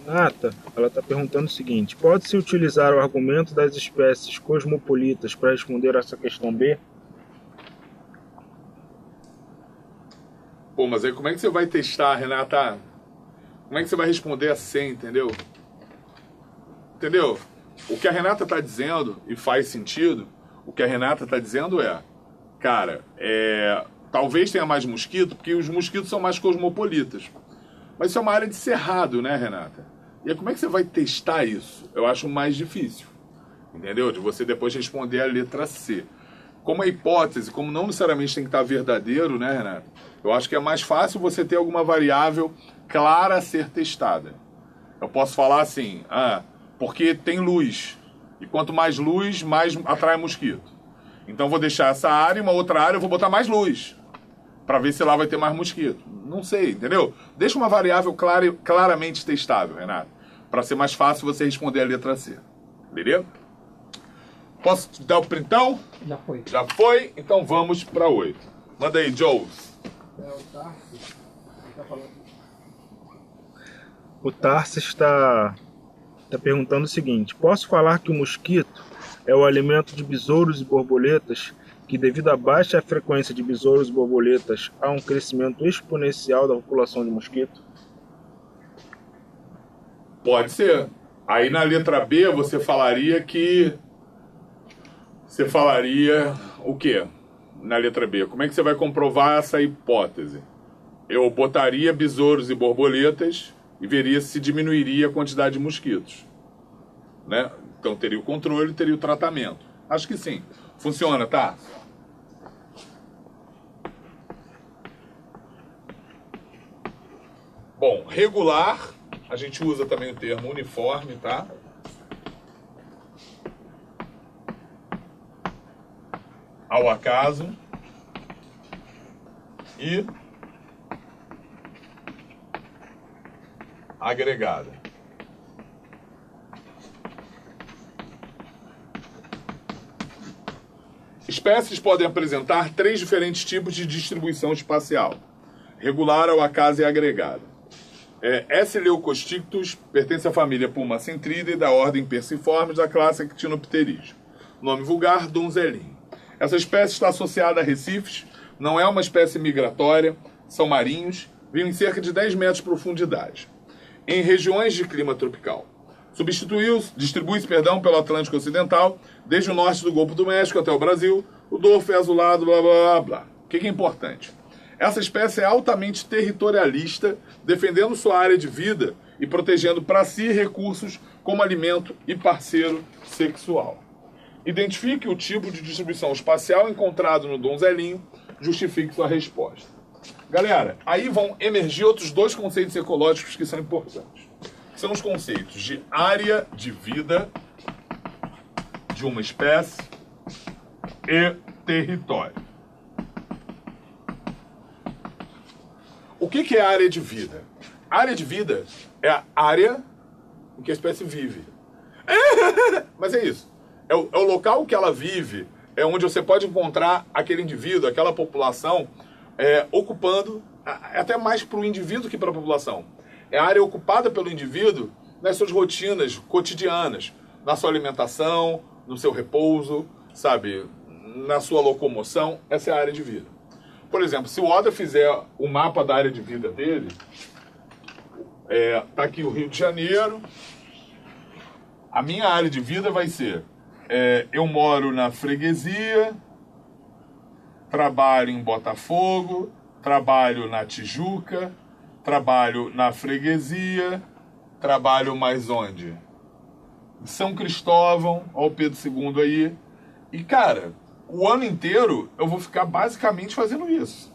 Renata, ela está perguntando o seguinte: pode-se utilizar o argumento das espécies cosmopolitas para responder essa questão B? Pô, mas aí como é que você vai testar, Renata? Como é que você vai responder assim, entendeu? Entendeu? O que a Renata está dizendo, e faz sentido, o que a Renata está dizendo é, cara, talvez tenha mais mosquito, porque os mosquitos são mais cosmopolitas. Mas isso é uma área de cerrado, né, Renata? E aí, como é que você vai testar isso? Eu acho mais difícil, entendeu? De você depois responder a letra C. Como a hipótese, como não necessariamente tem que estar verdadeiro, né, Renata? Eu acho que é mais fácil você ter alguma variável clara a ser testada. Eu posso falar assim, porque tem luz. E quanto mais luz, mais atrai mosquito. Então vou deixar essa área e uma outra área eu vou botar mais luz. Para ver se lá vai ter mais mosquito. Não sei, entendeu? Deixa uma variável claramente testável, Renato. Para ser mais fácil você responder a letra C. Beleza? Posso te dar o printão? Já foi. Já foi? Então vamos para 8. Manda aí, Jones. O Tarsis está perguntando o seguinte: posso falar que o mosquito é o alimento de besouros e borboletas, que devido à baixa frequência de besouros e borboletas há um crescimento exponencial da população de mosquito? Pode ser. Aí na letra B você falaria que... Você falaria o quê? Na letra B. Como é que você vai comprovar essa hipótese? Eu botaria besouros e borboletas e veria se diminuiria a quantidade de mosquitos. Né? Então teria o controle, teria o tratamento. Acho que sim. Funciona, tá? Bom, regular, a gente usa também o termo uniforme, tá? Ao acaso. E agregada. Espécies podem apresentar 3 diferentes tipos de distribuição espacial: regular, ao acaso e agregada. S. leucostictus pertence à família Pulmacentridae da ordem Perciformes da classe Actinopteris. Nome vulgar, donzelinho. Essa espécie está associada a recifes, não é uma espécie migratória, são marinhos, vivem em cerca de 10 metros de profundidade, em regiões de clima tropical. Distribui-se pelo Atlântico Ocidental, desde o norte do Golfo do México até o Brasil. O dorso é azulado, blá blá blá blá. O que é importante? Essa espécie é altamente territorialista, defendendo sua área de vida e protegendo para si recursos como alimento e parceiro sexual. Identifique o tipo de distribuição espacial encontrado no donzelinho, justifique sua resposta. Galera, aí vão emergir outros 2 conceitos ecológicos que são importantes. São os conceitos de área de vida de uma espécie e território. O que é área de vida? A área de vida é a área em que a espécie vive. Mas é isso. É o local que ela vive, é onde você pode encontrar aquele indivíduo, aquela população, ocupando, até mais para o indivíduo que para a população. É a área ocupada pelo indivíduo nas suas rotinas cotidianas, na sua alimentação, no seu repouso, sabe, na sua locomoção. Essa é a área de vida. Por exemplo, se o Oda fizer o mapa da área de vida dele, tá aqui o Rio de Janeiro. A minha área de vida vai ser, eu moro na freguesia, trabalho em Botafogo, trabalho na Tijuca, trabalho na freguesia, trabalho mais onde? Em São Cristóvão, olha o Pedro II aí. E, cara, o ano inteiro eu vou ficar basicamente fazendo isso.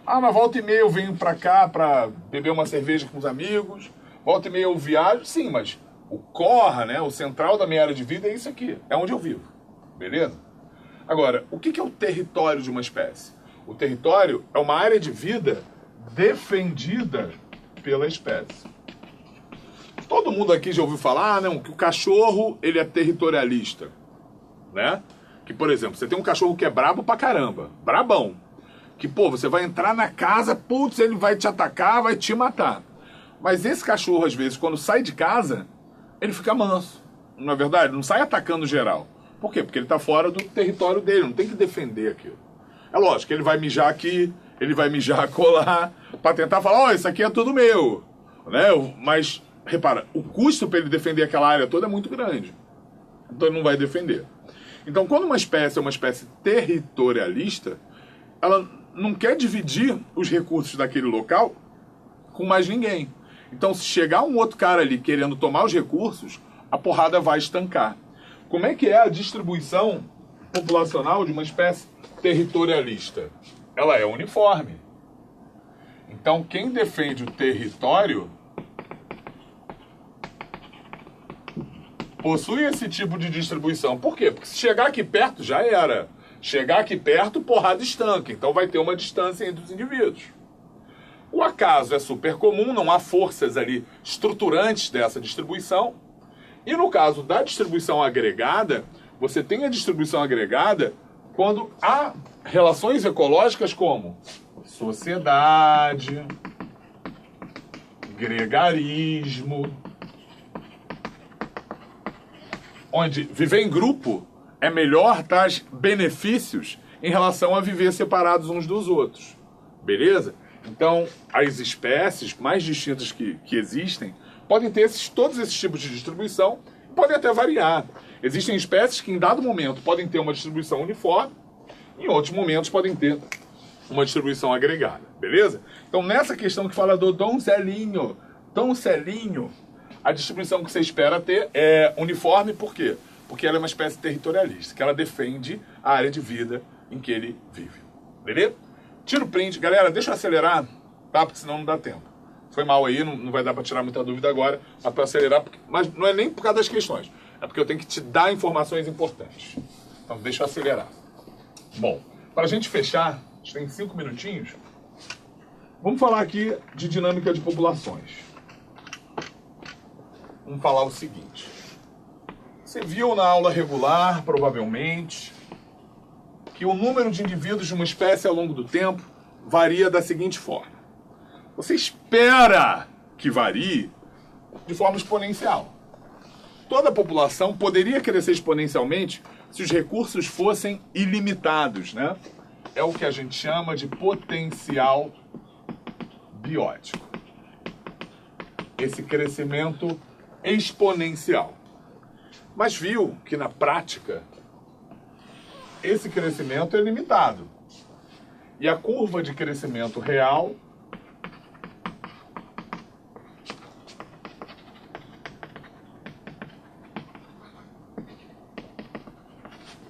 Na volta e meia eu venho pra cá pra beber uma cerveja com os amigos, volta e meia eu viajo, sim, mas o core, né, o central da minha área de vida é isso aqui, é onde eu vivo, beleza? Agora, o que é o território de uma espécie? O território é uma área de vida defendida pela espécie. Todo mundo aqui já ouviu falar, não, que o cachorro, ele é territorialista, né? Que, por exemplo, você tem um cachorro que é brabo pra caramba, brabão, que, pô, você vai entrar na casa, putz, ele vai te atacar, vai te matar. Mas esse cachorro, às vezes, quando sai de casa, ele fica manso. Não é verdade? Não sai atacando geral. Por quê? Porque ele está fora do território dele, não tem que defender aquilo. É lógico que ele vai mijar aqui, ele vai mijar acolá, para tentar falar, ó, isso aqui é tudo meu. Né? Mas, repara, o custo para ele defender aquela área toda é muito grande. Então ele não vai defender. Então, quando uma espécie é uma espécie territorialista, ela não quer dividir os recursos daquele local com mais ninguém. Então, se chegar um outro cara ali querendo tomar os recursos, a porrada vai estancar. Como é que é a distribuição populacional de uma espécie territorialista? Ela é uniforme. Então, quem defende o território possui esse tipo de distribuição. Por quê? Porque se chegar aqui perto, já era. Chegar aqui perto, porrada estanca. Então vai ter uma distância entre os indivíduos. O acaso é super comum, não há forças ali estruturantes dessa distribuição. E no caso da distribuição agregada, você tem a distribuição agregada quando há relações ecológicas como sociedade, gregarismo, onde viver em grupo é melhor, traz benefícios em relação a viver separados uns dos outros. Beleza? Então, as espécies mais distintas que existem podem ter todos esses tipos de distribuição e podem até variar. Existem espécies que, em dado momento, podem ter uma distribuição uniforme, em outros momentos podem ter uma distribuição agregada. Beleza? Então, nessa questão que fala do donzelinho, a distribuição que você espera ter é uniforme, por quê? Porque ela é uma espécie territorialista, que ela defende a área de vida em que ele vive. Beleza? Tira o print. Galera, deixa eu acelerar, tá? Porque senão não dá tempo. Foi mal aí, não vai dar para tirar muita dúvida agora, mas para acelerar, mas não é nem por causa das questões, é porque eu tenho que te dar informações importantes. Então deixa eu acelerar. Bom, para a gente fechar, a gente tem 5 minutinhos, vamos falar aqui de dinâmica de populações. Vamos falar o seguinte. Você viu na aula regular, provavelmente, que o número de indivíduos de uma espécie ao longo do tempo varia da seguinte forma. Você espera que varie de forma exponencial. Toda a população poderia crescer exponencialmente se os recursos fossem ilimitados, né? É o que a gente chama de potencial biótico. Esse crescimento exponencial. Mas viu que na prática esse crescimento é limitado. E a curva de crescimento real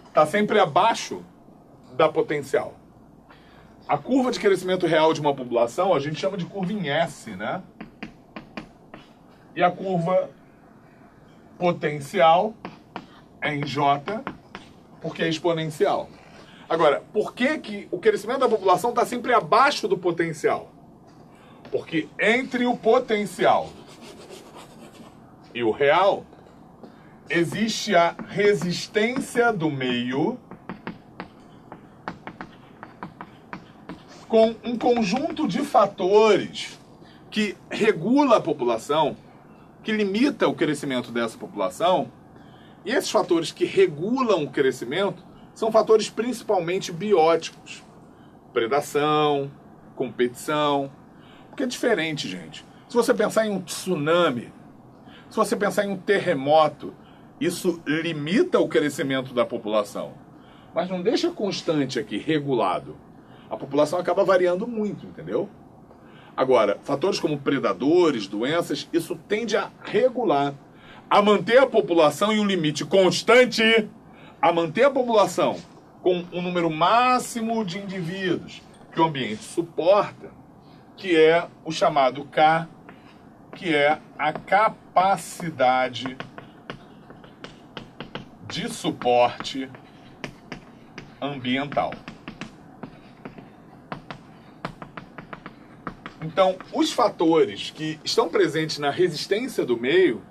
está sempre abaixo da potencial. A curva de crescimento real de uma população a gente chama de curva em S, né? E a curva potencial é em J, porque é exponencial. Agora, por que o crescimento da população está sempre abaixo do potencial? Porque entre o potencial e o real existe a resistência do meio com um conjunto de fatores que regula a população, que limita o crescimento dessa população. E esses fatores que regulam o crescimento são fatores principalmente bióticos. Predação, competição. Porque é diferente, gente. Se você pensar em um tsunami, se você pensar em um terremoto, isso limita o crescimento da população. Mas não deixa constante aqui, regulado. A população acaba variando muito, entendeu? Agora, fatores como predadores, doenças, isso tende a regular, a manter a população em um limite constante, a manter a população com um número máximo de indivíduos que o ambiente suporta, que é o chamado K, que é a capacidade de suporte ambiental. Então, os fatores que estão presentes na resistência do meio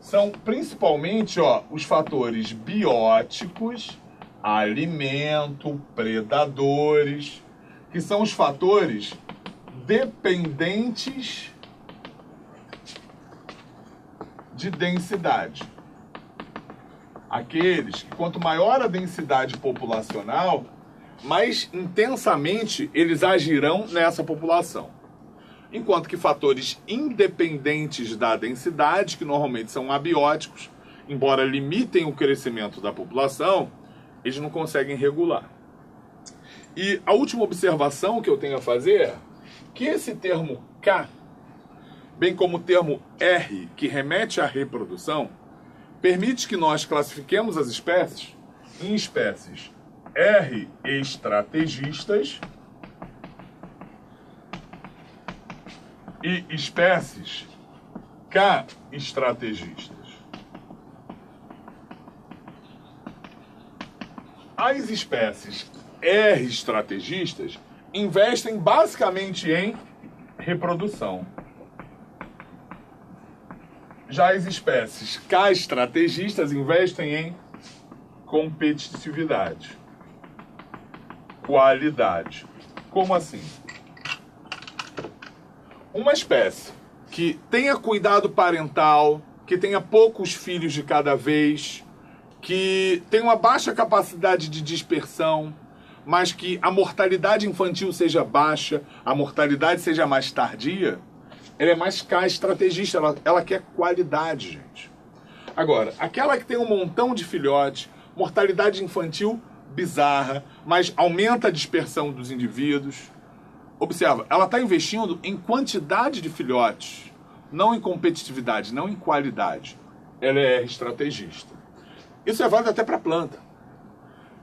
são principalmente os fatores bióticos, alimento, predadores, que são os fatores dependentes de densidade. Aqueles que, quanto maior a densidade populacional, mais intensamente eles agirão nessa população. Enquanto que fatores independentes da densidade, que normalmente são abióticos, embora limitem o crescimento da população, eles não conseguem regular. E a última observação que eu tenho a fazer é que esse termo K, bem como o termo R, que remete à reprodução, permite que nós classifiquemos as espécies em espécies R estrategistas e espécies K estrategistas. As espécies R estrategistas investem basicamente em reprodução. Já as espécies K estrategistas investem em competitividade, qualidade. Como assim? Uma espécie que tenha cuidado parental, que tenha poucos filhos de cada vez, que tenha uma baixa capacidade de dispersão, mas que a mortalidade infantil seja baixa, a mortalidade seja mais tardia, ela é mais K estrategista, ela quer qualidade, gente. Agora, aquela que tem um montão de filhotes, mortalidade infantil bizarra, mas aumenta a dispersão dos indivíduos. Observa, ela está investindo em quantidade de filhotes, não em competitividade, não em qualidade. Ela é estrategista. Isso é válido até para a planta.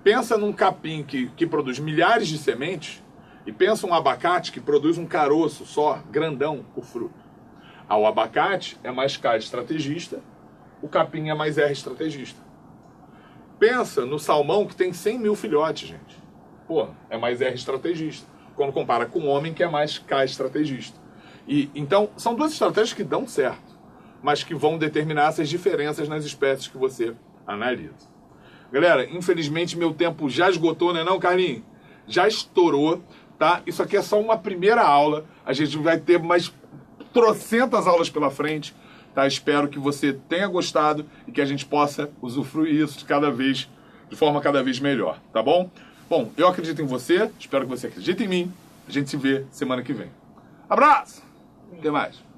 Pensa num capim que produz milhares de sementes e pensa um abacate que produz um caroço só, grandão, o fruto. O abacate é mais K estrategista, o capim é mais R estrategista. Pensa no salmão que tem 100 mil filhotes, gente. Pô, é mais R estrategista. Quando compara com o homem que é mais K estrategista. Então, são duas estratégias que dão certo, mas que vão determinar essas diferenças nas espécies que você analisa. Galera, infelizmente meu tempo já esgotou, né não, Carlinhos? Já estourou, tá? Isso aqui é só uma primeira aula. A gente vai ter mais trocentas aulas pela frente, tá? Espero que você tenha gostado e que a gente possa usufruir isso de forma cada vez melhor, tá bom? Bom, eu acredito em você, espero que você acredite em mim. A gente se vê semana que vem. Abraço! Até mais!